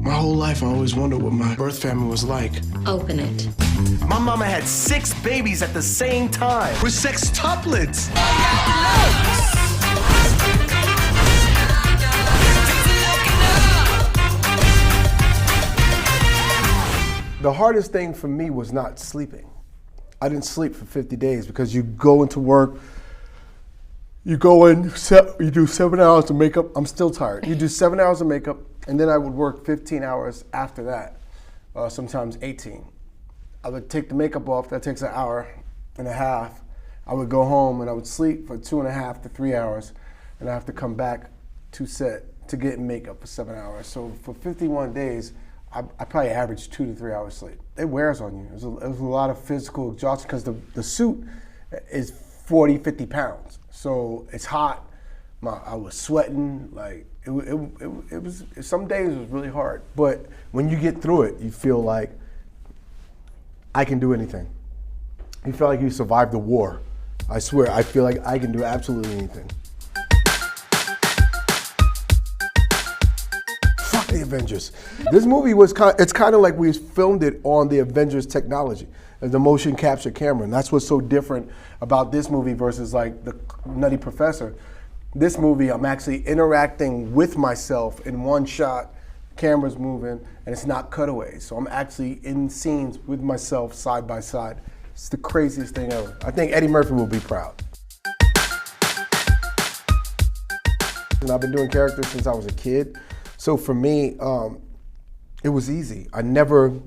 My whole life, I always wondered what my birth family was like. Open it. My mama had 6 babies at the same time. We're sextuplets. The hardest thing for me was not sleeping. I didn't sleep for 50 days because you go into work, you go in, you do 7 hours of makeup. I'm still tired. You do 7 hours of makeup, and then I would work 15 hours after that, sometimes 18. I would take the makeup off. That takes an hour and a half. I would go home and I would sleep for 2.5 to 3 hours, and I have to come back to set to get in makeup for 7 hours. So for 51 days, I probably averaged 2 to 3 hours sleep. It wears on you. There's a lot of physical exhaustion because the suit is 40, 50 pounds. So it's hot. I was sweating. Like it was. Some days it was really hard, but when you get through it, you feel like I can do anything. You feel like you survived the war. I swear, I feel like I can do absolutely anything. Fuck the Avengers. This movie was it's kind of like we filmed it on the Avengers technology, the motion capture camera, and that's what's so different about this movie versus like the Nutty Professor. This movie, I'm actually interacting with myself in one shot, camera's moving, and it's not cutaways. So I'm actually in scenes with myself side by side. It's the craziest thing ever. I think Eddie Murphy will be proud. And I've been doing characters since I was a kid. So for me, it was easy. I never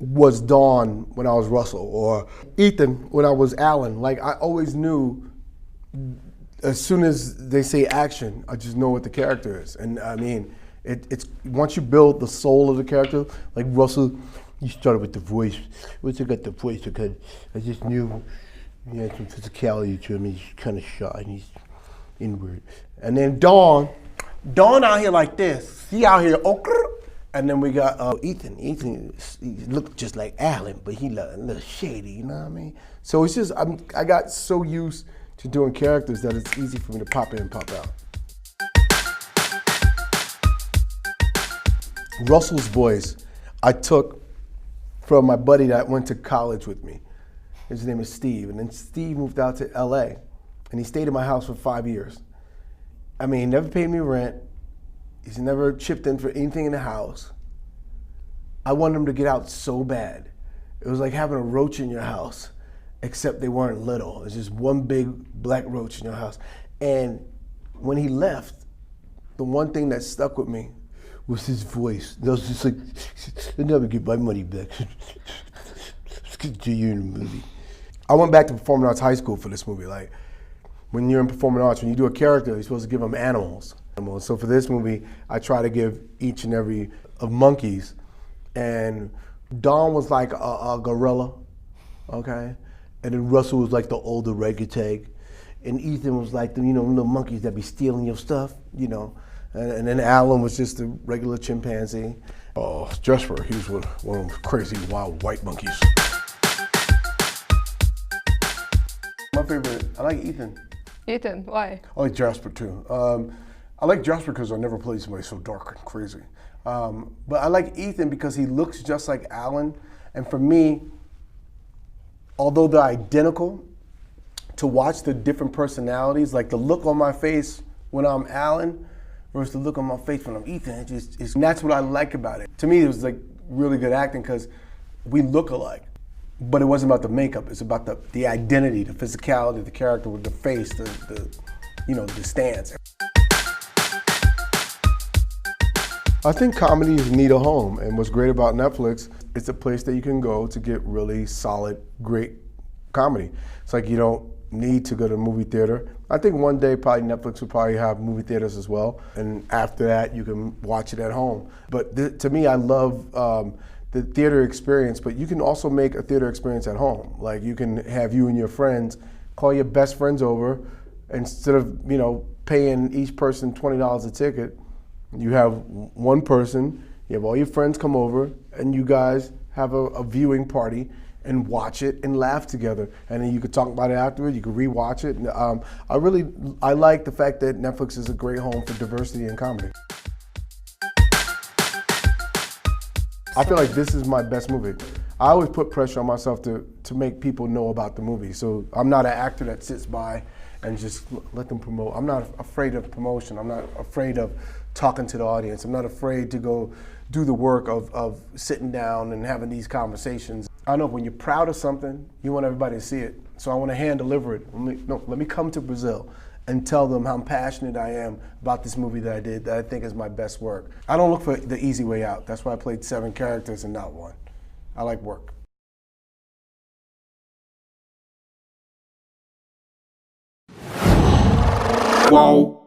was Dawn when I was Russell, or Ethan when I was Alan. Like, I always knew as soon as they say action, I just know what the character is. And I mean, it's once you build the soul of the character, like Russell, you started with the voice. Once I got the voice, because I just knew he had some physicality to him. He's kind of shy and he's inward. And then Dawn out here like this. He out here, and then we got Ethan. Ethan, he looked just like Alan, but he looked a little shady, you know what I mean? So it's just, I got so used to doing characters that it's easy for me to pop in and pop out. Russell's voice, I took from my buddy that went to college with me. His name is Steve, and then Steve moved out to LA, and he stayed in my house for 5 years. I mean, he never paid me rent. He's never chipped in for anything in the house. I wanted him to get out so bad. It was like having a roach in your house, except they weren't little. It's just one big black roach in your house. And when he left, the one thing that stuck with me was his voice. That was just like, they'll never get my money back. It's good to you in the movie. I went back to performing arts high school for this movie. Like, when you're in performing arts, when you do a character, you're supposed to give them animals. So for this movie, I try to give each and every of monkeys. And Dawn was like a gorilla, okay? And then Russell was like the older orangutan. And Ethan was like the, little monkeys that be stealing your stuff, And then Alan was just a regular chimpanzee. Oh, Jasper, he was one of those crazy wild white monkeys. My favorite, I like Ethan. Ethan, why? I like Jasper too. I like Jasper because I never played somebody so dark and crazy. But I like Ethan because he looks just like Alan. And for me, although they're identical, to watch the different personalities, like the look on my face when I'm Alan versus the look on my face when I'm Ethan, and that's what I like about it. To me, it was like really good acting because we look alike. But it wasn't about the makeup. It's about the identity, the physicality, the character with the face, the stance. I think comedies need a home, and what's great about Netflix, it's a place that you can go to get really solid, great comedy. It's like you don't need to go to a movie theater. I think one day probably Netflix will probably have movie theaters as well, and after that you can watch it at home. But to me, I love the theater experience, but you can also make a theater experience at home. Like you can have you and your friends, call your best friends over, instead of paying each person $20 a ticket, you have one person, you have all your friends come over, and you guys have a viewing party and watch it and laugh together. And then you could talk about it afterward, you could rewatch it. And, I like the fact that Netflix is a great home for diversity and comedy. I feel like this is my best movie. I always put pressure on myself to make people know about the movie. So I'm not an actor that sits by and just let them promote. I'm not afraid of promotion. I'm not afraid of talking to the audience. I'm not afraid to go do the work of sitting down and having these conversations. I know when you're proud of something, you want everybody to see it. So I want to hand deliver it. Let me come to Brazil and tell them how passionate I am about this movie that I did, that I think is my best work. I don't look for the easy way out. That's why I played 7 characters and not 1. I like work. Whoa.